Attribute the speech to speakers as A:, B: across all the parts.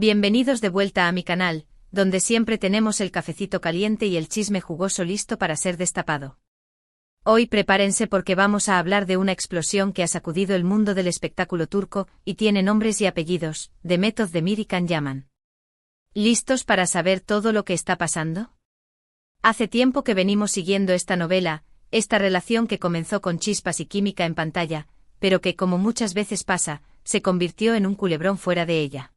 A: Bienvenidos de vuelta a mi canal, donde siempre tenemos el cafecito caliente y el chisme jugoso listo para ser destapado. Hoy prepárense porque vamos a hablar de una explosión que ha sacudido el mundo del espectáculo turco y tiene nombres y apellidos, Demet Özdemir y Can Yaman. ¿Listos para saber todo lo que está pasando? Hace tiempo que venimos siguiendo esta novela, esta relación que comenzó con chispas y química en pantalla, pero que, como muchas veces pasa, se convirtió en un culebrón fuera de ella.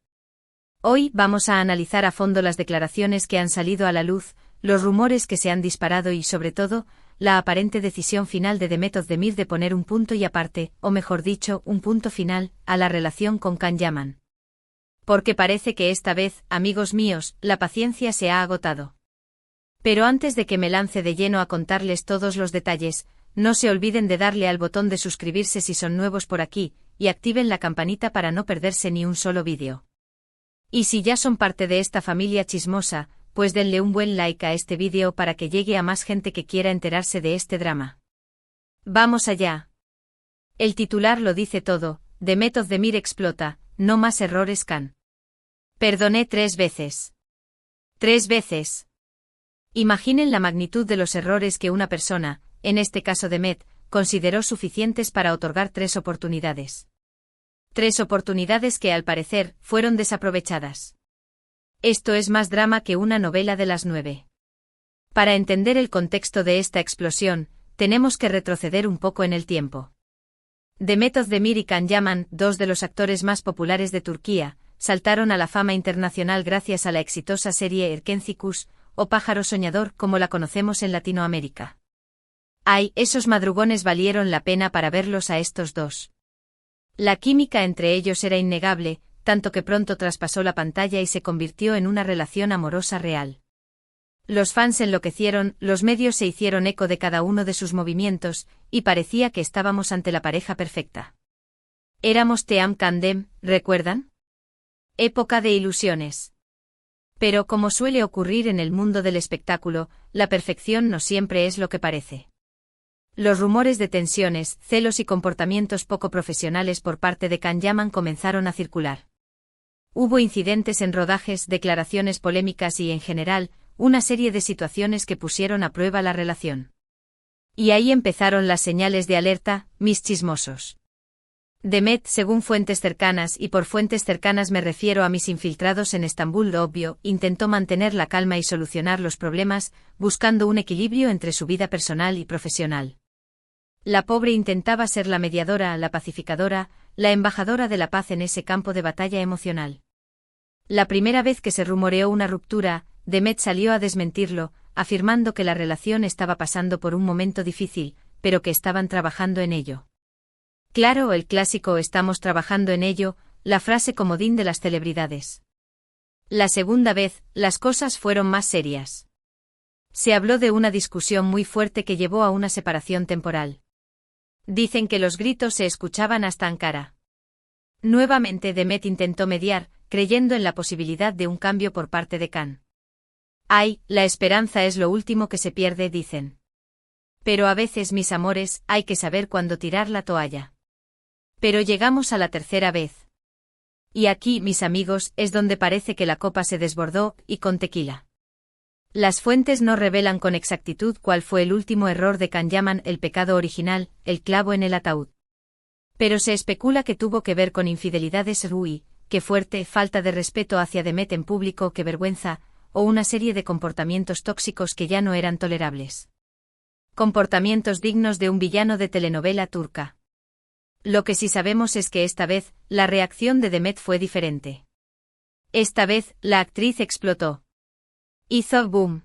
A: Hoy vamos a analizar a fondo las declaraciones que han salido a la luz, los rumores que se han disparado y, sobre todo, la aparente decisión final de Demet Özdemir de poner un punto y aparte, o mejor dicho, un punto final, a la relación con Can Yaman. Porque parece que esta vez, amigos míos, la paciencia se ha agotado. Pero antes de que me lance de lleno a contarles todos los detalles, no se olviden de darle al botón de suscribirse si son nuevos por aquí, y activen la campanita para no perderse ni un solo vídeo. Y si ya son parte de esta familia chismosa, pues denle un buen like a este vídeo para que llegue a más gente que quiera enterarse de este drama. ¡Vamos allá! El titular lo dice todo: Demet Özdemir explota, no más errores Can. Perdoné 3 veces. 3 veces. Imaginen la magnitud de los errores que una persona, en este caso Demet, consideró suficientes para otorgar 3 oportunidades. 3 oportunidades que, al parecer, fueron desaprovechadas. Esto es más drama que una novela de las 9. Para entender el contexto de esta explosión, tenemos que retroceder un poco en el tiempo. Demet Özdemir y Can Yaman, 2 de los actores más populares de Turquía, saltaron a la fama internacional gracias a la exitosa serie Erkenci o Pájaro Soñador, como la conocemos en Latinoamérica. ¡Ay, esos madrugones valieron la pena para verlos a estos dos! La química entre ellos era innegable, tanto que pronto traspasó la pantalla y se convirtió en una relación amorosa real. Los fans enloquecieron, los medios se hicieron eco de cada uno de sus movimientos, y parecía que estábamos ante la pareja perfecta. Éramos Team Candem, ¿recuerdan? Época de ilusiones. Pero como suele ocurrir en el mundo del espectáculo, la perfección no siempre es lo que parece. Los rumores de tensiones, celos y comportamientos poco profesionales por parte de Can Yaman comenzaron a circular. Hubo incidentes en rodajes, declaraciones polémicas y, en general, una serie de situaciones que pusieron a prueba la relación. Y ahí empezaron las señales de alerta, mis chismosos. Demet, según fuentes cercanas, y por fuentes cercanas me refiero a mis infiltrados en Estambul, lo obvio, intentó mantener la calma y solucionar los problemas, buscando un equilibrio entre su vida personal y profesional. La pobre intentaba ser la mediadora, la pacificadora, la embajadora de la paz en ese campo de batalla emocional. La primera vez que se rumoreó una ruptura, Demet salió a desmentirlo, afirmando que la relación estaba pasando por un momento difícil, pero que estaban trabajando en ello. Claro, el clásico "estamos trabajando en ello", la frase comodín de las celebridades. La segunda vez, las cosas fueron más serias. Se habló de una discusión muy fuerte que llevó a una separación temporal. Dicen que los gritos se escuchaban hasta Ankara. Nuevamente Demet intentó mediar, creyendo en la posibilidad de un cambio por parte de Can. Ay, la esperanza es lo último que se pierde, dicen. Pero a veces, mis amores, hay que saber cuándo tirar la toalla. Pero llegamos a la tercera vez. Y aquí, mis amigos, es donde parece que la copa se desbordó, y con tequila. Las fuentes no revelan con exactitud cuál fue el último error de Can Yaman, el pecado original, el clavo en el ataúd. Pero se especula que tuvo que ver con infidelidades, qué fuerte, falta de respeto hacia Demet en público, qué vergüenza, o una serie de comportamientos tóxicos que ya no eran tolerables. Comportamientos dignos de un villano de telenovela turca. Lo que sí sabemos es que esta vez, la reacción de Demet fue diferente. Esta vez, la actriz explotó. Hizo boom.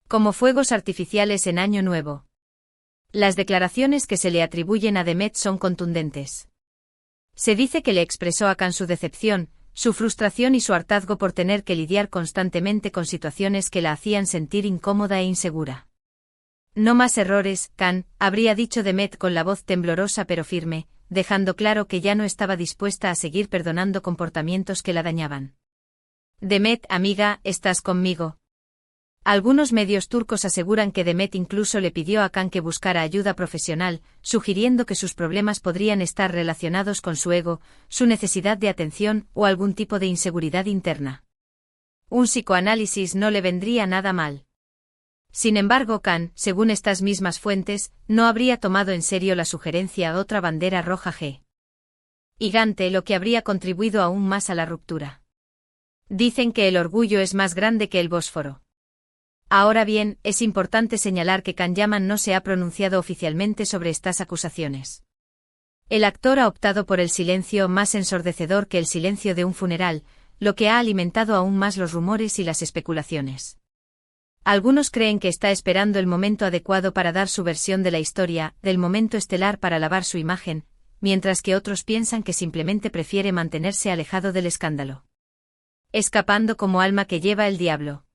A: Como fuegos artificiales en Año Nuevo. Las declaraciones que se le atribuyen a Demet son contundentes. Se dice que le expresó a Can su decepción, su frustración y su hartazgo por tener que lidiar constantemente con situaciones que la hacían sentir incómoda e insegura. No más errores, Can, habría dicho Demet con la voz temblorosa pero firme, dejando claro que ya no estaba dispuesta a seguir perdonando comportamientos que la dañaban. Demet, amiga, ¿estás conmigo? Algunos medios turcos aseguran que Demet incluso le pidió a Can que buscara ayuda profesional, sugiriendo que sus problemas podrían estar relacionados con su ego, su necesidad de atención o algún tipo de inseguridad interna. Un psicoanálisis no le vendría nada mal. Sin embargo, Can, según estas mismas fuentes, no habría tomado en serio la sugerencia otra bandera roja gigante, lo que habría contribuido aún más a la ruptura. Dicen que el orgullo es más grande que el Bósforo. Ahora bien, es importante señalar que Can Yaman no se ha pronunciado oficialmente sobre estas acusaciones. El actor ha optado por el silencio, más ensordecedor que el silencio de un funeral, lo que ha alimentado aún más los rumores y las especulaciones. Algunos creen que está esperando el momento adecuado para dar su versión de la historia, del momento estelar para lavar su imagen, mientras que otros piensan que simplemente prefiere mantenerse alejado del escándalo. Escapando como alma que lleva el diablo.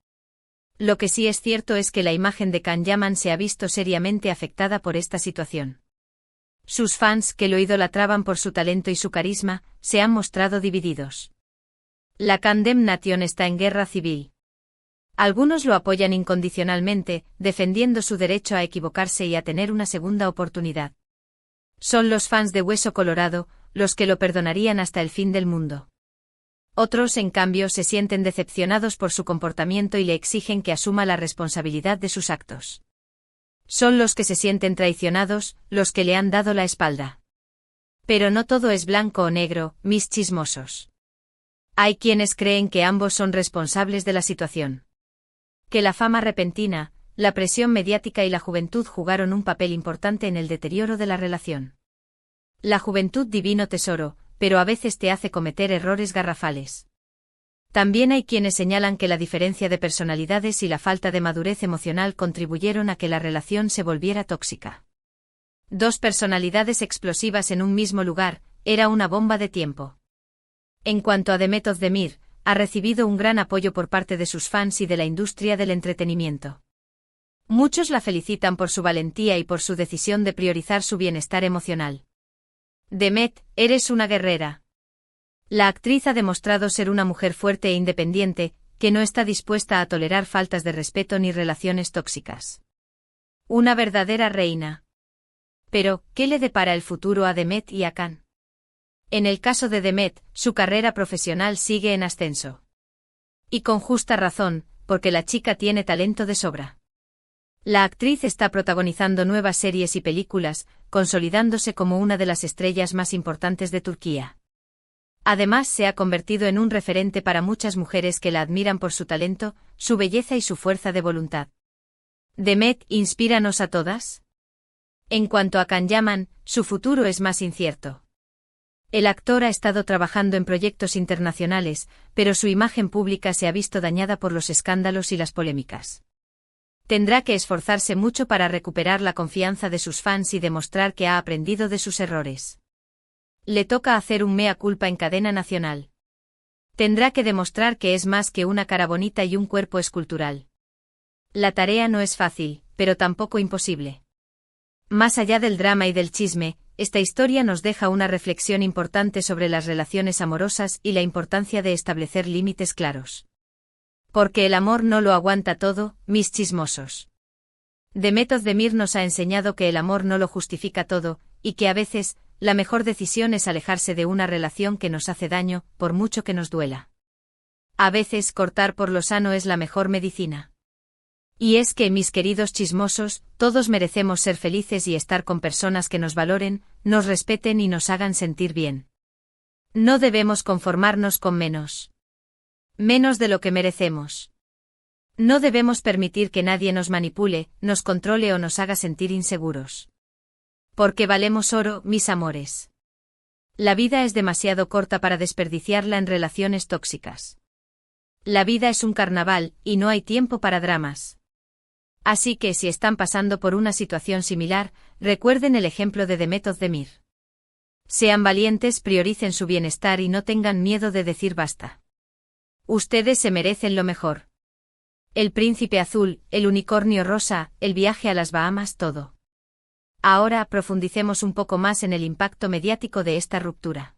A: Lo que sí es cierto es que la imagen de Can Yaman se ha visto seriamente afectada por esta situación. Sus fans, que lo idolatraban por su talento y su carisma, se han mostrado divididos. La Kandem Nation está en guerra civil. Algunos lo apoyan incondicionalmente, defendiendo su derecho a equivocarse y a tener una segunda oportunidad. Son los fans de Hueso Colorado, los que lo perdonarían hasta el fin del mundo. Otros, en cambio, se sienten decepcionados por su comportamiento y le exigen que asuma la responsabilidad de sus actos. Son los que se sienten traicionados, los que le han dado la espalda. Pero no todo es blanco o negro, mis chismosos. Hay quienes creen que ambos son responsables de la situación. Que la fama repentina, la presión mediática y la juventud jugaron un papel importante en el deterioro de la relación. La juventud, divino tesoro, pero a veces te hace cometer errores garrafales. También hay quienes señalan que la diferencia de personalidades y la falta de madurez emocional contribuyeron a que la relación se volviera tóxica. Dos personalidades explosivas en un mismo lugar, era una bomba de tiempo. En cuanto a Demet Özdemir, ha recibido un gran apoyo por parte de sus fans y de la industria del entretenimiento. Muchos la felicitan por su valentía y por su decisión de priorizar su bienestar emocional. Demet, eres una guerrera. La actriz ha demostrado ser una mujer fuerte e independiente, que no está dispuesta a tolerar faltas de respeto ni relaciones tóxicas. Una verdadera reina. Pero, ¿qué le depara el futuro a Demet y a Can? En el caso de Demet, su carrera profesional sigue en ascenso. Y con justa razón, porque la chica tiene talento de sobra. La actriz está protagonizando nuevas series y películas, consolidándose como una de las estrellas más importantes de Turquía. Además, se ha convertido en un referente para muchas mujeres que la admiran por su talento, su belleza y su fuerza de voluntad. Demet, ¿inspíranos a todas? En cuanto a Can Yaman, su futuro es más incierto. El actor ha estado trabajando en proyectos internacionales, pero su imagen pública se ha visto dañada por los escándalos y las polémicas. Tendrá que esforzarse mucho para recuperar la confianza de sus fans y demostrar que ha aprendido de sus errores. Le toca hacer un mea culpa en cadena nacional. Tendrá que demostrar que es más que una cara bonita y un cuerpo escultural. La tarea no es fácil, pero tampoco imposible. Más allá del drama y del chisme, esta historia nos deja una reflexión importante sobre las relaciones amorosas y la importancia de establecer límites claros. Porque el amor no lo aguanta todo, mis chismosos. Demet Özdemir nos ha enseñado que el amor no lo justifica todo, y que a veces, la mejor decisión es alejarse de una relación que nos hace daño, por mucho que nos duela. A veces cortar por lo sano es la mejor medicina. Y es que, mis queridos chismosos, todos merecemos ser felices y estar con personas que nos valoren, nos respeten y nos hagan sentir bien. No debemos conformarnos con menos de lo que merecemos. No debemos permitir que nadie nos manipule, nos controle o nos haga sentir inseguros. Porque valemos oro, mis amores. La vida es demasiado corta para desperdiciarla en relaciones tóxicas. La vida es un carnaval, y no hay tiempo para dramas. Así que si están pasando por una situación similar, recuerden el ejemplo de Demet Özdemir. Sean valientes, prioricen su bienestar y no tengan miedo de decir basta. Ustedes se merecen lo mejor. El príncipe azul, el unicornio rosa, el viaje a las Bahamas, todo. Ahora profundicemos un poco más en el impacto mediático de esta ruptura.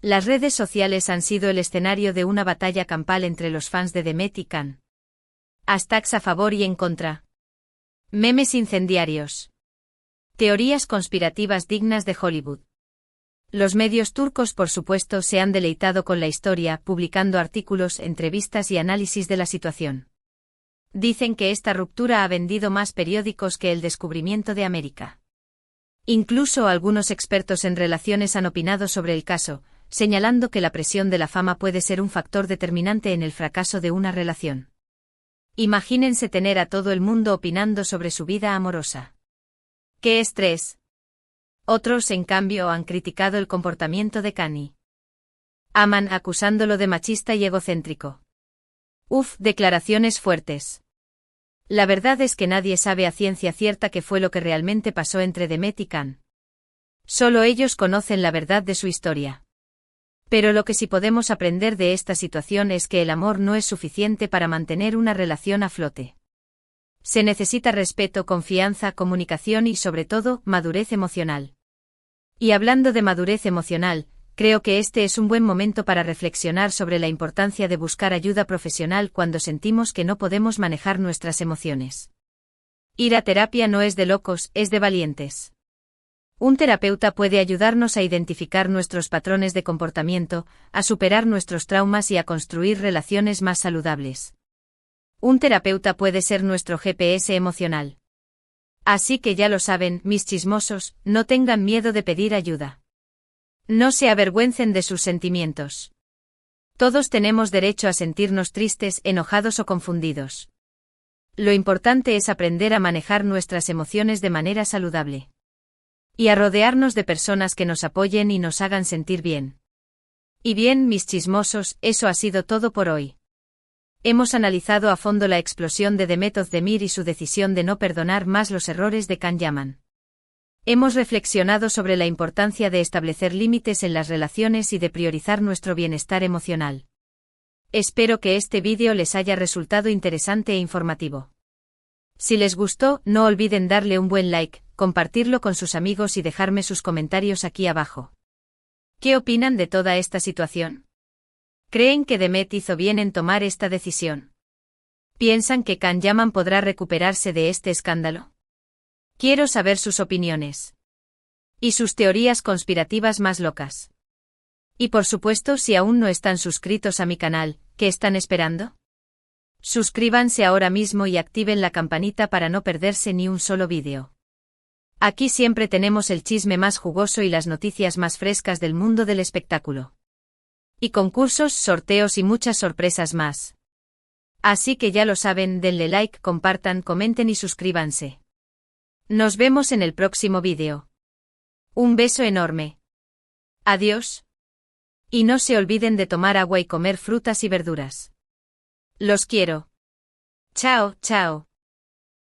A: Las redes sociales han sido el escenario de una batalla campal entre los fans de Demet y Can. Hashtags a favor y en contra. Memes incendiarios. Teorías conspirativas dignas de Hollywood. Los medios turcos, por supuesto, se han deleitado con la historia, publicando artículos, entrevistas y análisis de la situación. Dicen que esta ruptura ha vendido más periódicos que el descubrimiento de América. Incluso algunos expertos en relaciones han opinado sobre el caso, señalando que la presión de la fama puede ser un factor determinante en el fracaso de una relación. Imagínense tener a todo el mundo opinando sobre su vida amorosa. ¡Qué estrés! Otros, en cambio, han criticado el comportamiento de Kani. Aman acusándolo de machista y egocéntrico. Uf, declaraciones fuertes. La verdad es que nadie sabe a ciencia cierta qué fue lo que realmente pasó entre Demet y Can. Solo ellos conocen la verdad de su historia. Pero lo que sí podemos aprender de esta situación es que el amor no es suficiente para mantener una relación a flote. Se necesita respeto, confianza, comunicación y, sobre todo, madurez emocional. Y hablando de madurez emocional, creo que este es un buen momento para reflexionar sobre la importancia de buscar ayuda profesional cuando sentimos que no podemos manejar nuestras emociones. Ir a terapia no es de locos, es de valientes. Un terapeuta puede ayudarnos a identificar nuestros patrones de comportamiento, a superar nuestros traumas y a construir relaciones más saludables. Un terapeuta puede ser nuestro GPS emocional. Así que ya lo saben, mis chismosos, no tengan miedo de pedir ayuda. No se avergüencen de sus sentimientos. Todos tenemos derecho a sentirnos tristes, enojados o confundidos. Lo importante es aprender a manejar nuestras emociones de manera saludable. Y a rodearnos de personas que nos apoyen y nos hagan sentir bien. Y bien, mis chismosos, eso ha sido todo por hoy. Hemos analizado a fondo la explosión de Demet Özdemir y su decisión de no perdonar más los errores de Can Yaman. Hemos reflexionado sobre la importancia de establecer límites en las relaciones y de priorizar nuestro bienestar emocional. Espero que este vídeo les haya resultado interesante e informativo. Si les gustó, no olviden darle un buen like, compartirlo con sus amigos y dejarme sus comentarios aquí abajo. ¿Qué opinan de toda esta situación? ¿Creen que Demet hizo bien en tomar esta decisión? ¿Piensan que Can Yaman podrá recuperarse de este escándalo? Quiero saber sus opiniones. Y sus teorías conspirativas más locas. Y por supuesto, si aún no están suscritos a mi canal, ¿qué están esperando? Suscríbanse ahora mismo y activen la campanita para no perderse ni un solo vídeo. Aquí siempre tenemos el chisme más jugoso y las noticias más frescas del mundo del espectáculo. Y concursos, sorteos y muchas sorpresas más. Así que ya lo saben, denle like, compartan, comenten y suscríbanse. Nos vemos en el próximo vídeo. Un beso enorme. Adiós. Y no se olviden de tomar agua y comer frutas y verduras. Los quiero. Chao, chao.